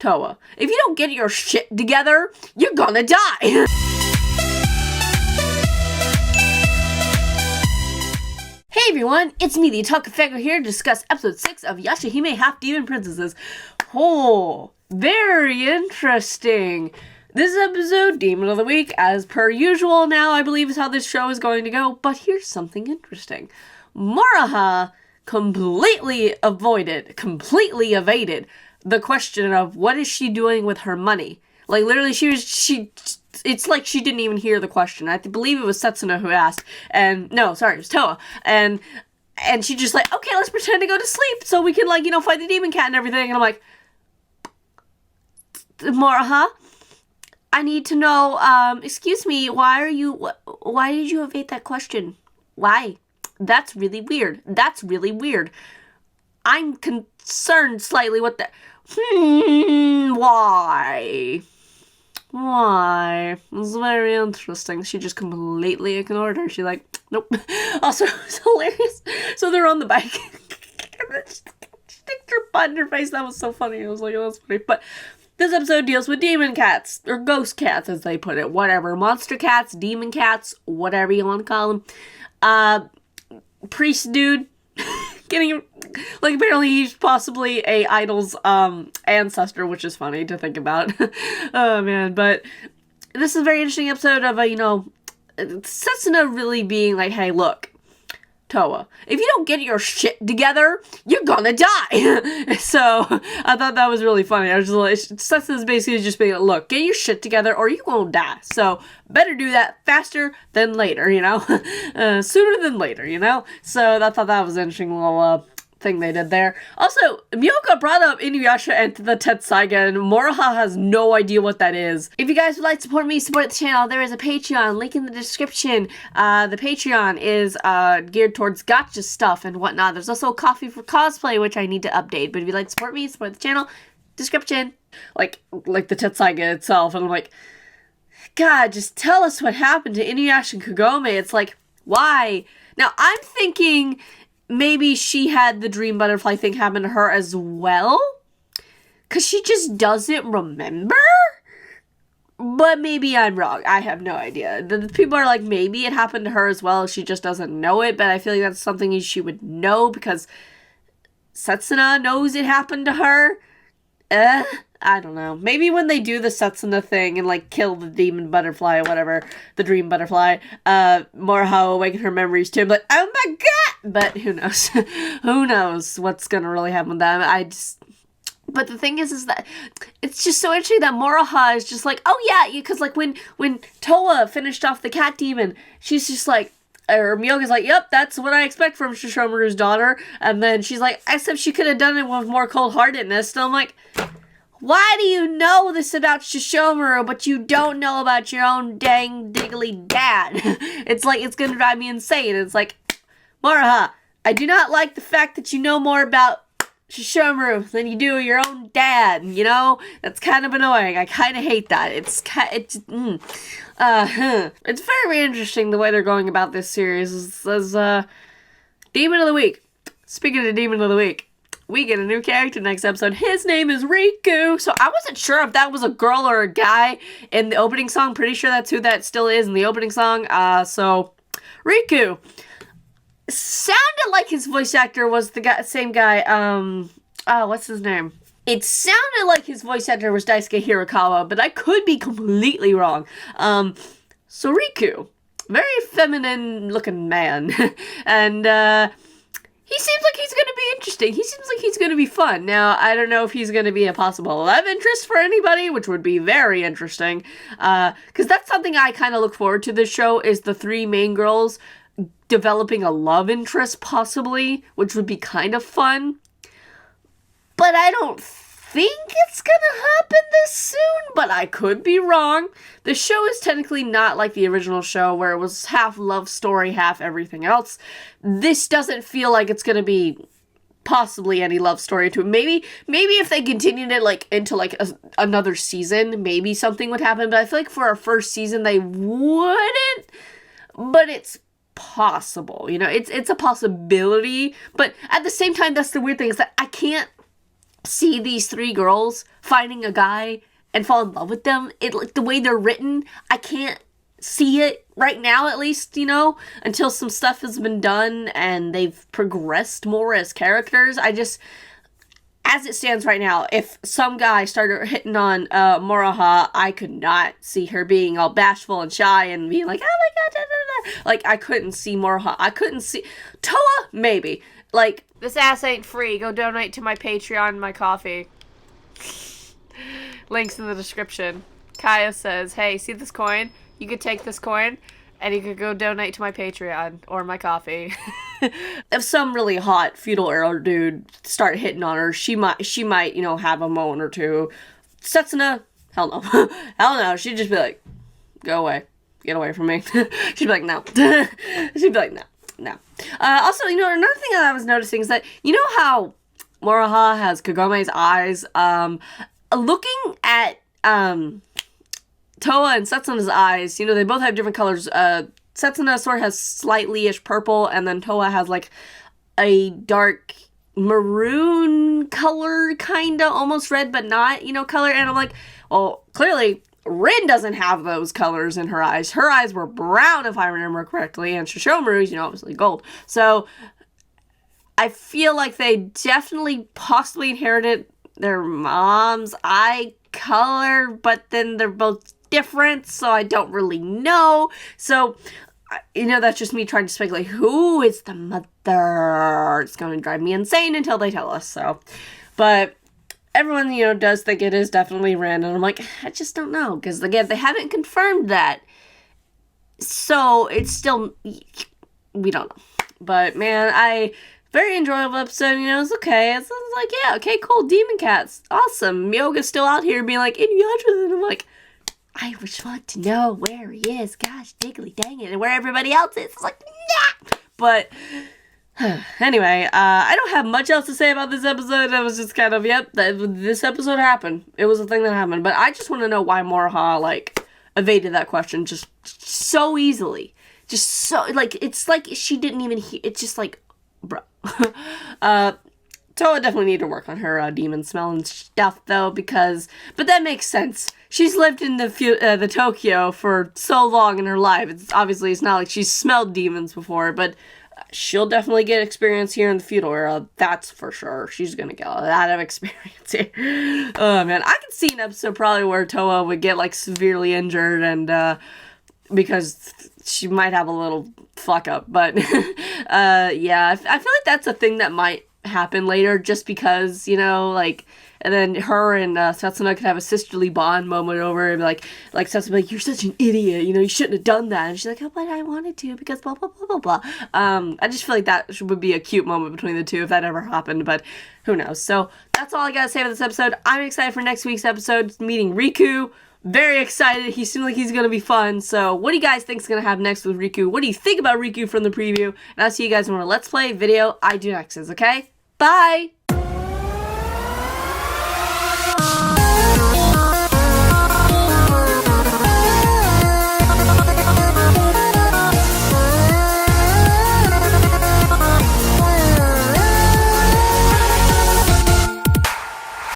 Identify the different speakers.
Speaker 1: Towa, if you don't get your shit together, you're gonna die! Hey everyone, it's me, the Otaku here, to discuss episode 6 of Yashahime Half-Demon Princesses. Oh, very interesting. This episode, Demon of the Week, as per usual now, I believe is how this show is going to go, but here's something interesting. Maraha completely evaded the question of what is she doing with her money. Like, literally, it's like she didn't even hear the question. I believe it was Setsuna who asked, and, no, sorry, it was Towa, and she just like, okay, let's pretend to go to sleep so we can, like, you know, fight the demon cat and everything, and I'm like, Maraha, I need to know, excuse me, why did you evade that question? Why? That's really weird. I'm concerned slightly with that. Why? It's very interesting. She just completely ignored her. She's like, nope. Also, it's hilarious. So they're on the bike. She sticked her butt in her face. That was so funny. I was like, oh, that's funny. But this episode deals with demon cats, or ghost cats, as they put it. Whatever. Monster cats, demon cats, whatever you want to call them. Priest dude getting, like, apparently he's possibly a idol's ancestor, which is funny to think about. Oh man, but this is a very interesting episode of you know, Setsuna really being like, hey, look, Towa, if you don't get your shit together, you're gonna die. So I thought that was really funny. I was just like, Setsuna's basically just being like, look, get your shit together or you won't die. So better do that faster than later, you know? Sooner than later, you know? So I thought that was an interesting little thing they did there. Also, Miyoka brought up Inuyasha and the Tetsaiga, and Moroha has no idea what that is. If you guys would like to support me, support the channel, there is a Patreon, link in the description. The Patreon is geared towards gacha stuff and whatnot. There's also a coffee for cosplay, which I need to update, but if you'd like to support me, support the channel, description. Like the Tetsaiga itself, and I'm like, God, just tell us what happened to Inuyasha and Kagome. It's like, why? Now, I'm thinking maybe she had the dream butterfly thing happen to her as well? Because she just doesn't remember? But maybe I'm wrong. I have no idea. The people are like, maybe it happened to her as well. She just doesn't know it. But I feel like that's something she would know because Setsuna knows it happened to her. I don't know. Maybe when they do the Setsuna thing and, like, kill the demon butterfly or whatever, the dream butterfly, Moroha will awaken her memories too. But, oh my god! But who knows? Who knows what's gonna really happen with them? But the thing is that it's just so interesting that Moroha is just like, oh yeah, because, like, when Towa finished off the cat demon, she's just like, or Miyoka's like, yep, that's what I expect from Shishomaru's daughter. And then she's like, except she could have done it with more cold-heartedness. And I'm like, why do you know this about Shishomaru, but you don't know about your own dang diggly dad? It's like, it's gonna drive me insane. It's like, Moroha, I do not like the fact that you know more about Shishomaru than you do your own dad, you know? That's kind of annoying. I kind of hate that. It's very interesting the way they're going about this series. As Demon of the Week. Speaking of Demon of the Week, we get a new character next episode. His name is Riku. So I wasn't sure if that was a girl or a guy in the opening song. Pretty sure that's who that still is in the opening song. So Riku sounded like his voice actor was the same guy. What's his name? It sounded like his voice actor was Daisuke Hirakawa, but I could be completely wrong. So Riku, very feminine looking man, and he seems like he's going to be interesting. He seems like he's going to be fun. Now, I don't know if he's going to be a possible love interest for anybody, which would be very interesting. Because that's something I kind of look forward to this show, is the three main girls developing a love interest, possibly, which would be kind of fun. But I don't think it's gonna happen this soon, but I could be wrong. The show is technically not like the original show where it was half love story, half everything else. This doesn't feel like it's gonna be possibly any love story to it. Maybe if they continued it like into like another season, maybe something would happen, but I feel like for our first season they wouldn't. But it's possible, you know, it's a possibility, but at the same time, that's the weird thing, is that I can't see these three girls finding a guy and fall in love with them. It, like, the way they're written, I can't see it right now, at least, you know, until some stuff has been done and they've progressed more as characters. I just, as it stands right now, if some guy started hitting on Moroha, I could not see her being all bashful and shy and being like, oh my god, da, da, da. Like, I couldn't see Moroha. I couldn't see Towa, maybe. Like,
Speaker 2: this ass ain't free. Go donate to my Patreon and my coffee. Links in the description. Kaya says, hey, see this coin? You could take this coin and you could go donate to my Patreon or my coffee.
Speaker 1: If some really hot feudal era dude start hitting on her, she might, you know, have a moment or two. Setsuna, hell no. Hell no. She'd just be like, go away. Get away from me. She'd be like, no. She'd be like, no. No. Also, you know, another thing that I was noticing is that, you know how Moroha has Kagome's eyes? Looking at Towa and Setsuna's eyes, you know, they both have different colors. Setsuna sort of has slightly-ish purple, and then Towa has, like, a dark maroon color, kinda, almost red, but not, you know, color. And I'm like, well, clearly, Rin doesn't have those colors in her eyes. Her eyes were brown, if I remember correctly, and Shishomaru's, you know, obviously gold. So, I feel like they definitely possibly inherited their mom's eye color, but then they're both different, so I don't really know. So, you know, that's just me trying to speculate who is the mother. It's going to drive me insane until they tell us, so. But everyone, you know, does think it is definitely Rin, and I'm like, I just don't know, because, again, they haven't confirmed that. So, it's still, we don't know. But, man, very enjoyable episode, you know, it's okay. It's like, yeah, okay, cool, demon cats, awesome. Myoga's still out here being like, Inuyasha, and I'm like, I just want to know where he is, gosh, diggly dang it, and where everybody else is. It's like, nah! But, anyway, I don't have much else to say about this episode. I was just kind of, yep, this episode happened. It was a thing that happened, but I just want to know why Moroha, like, evaded that question just so easily. Just so, like, it's like she didn't even hear, it's just like, bro. Towa definitely need to work on her demon smell and stuff, though, but that makes sense. She's lived in the Tokyo for so long in her life. It's not like she's smelled demons before, but she'll definitely get experience here in the feudal era. That's for sure. She's gonna get a lot of experience here. Oh, man. I could see an episode probably where Towa would get, like, severely injured and, because she might have a little fuck up, but, yeah, I feel like that's a thing that might happen later, just because, you know, like, and then her and Setsuna could have a sisterly bond moment over, and like Setsuna like, you're such an idiot, you know, you shouldn't have done that, and she's like, oh, but I wanted to, because blah, blah, blah, blah, blah. I just feel like that would be a cute moment between the two if that ever happened, but who knows. So, that's all I gotta say about this episode. I'm excited for next week's episode, meeting Riku. Very excited. He seems like he's going to be fun. So, what do you guys think is going to happen next with Riku? What do you think about Riku from the preview? And I'll see you guys in a Let's Play video I do next, okay? Bye!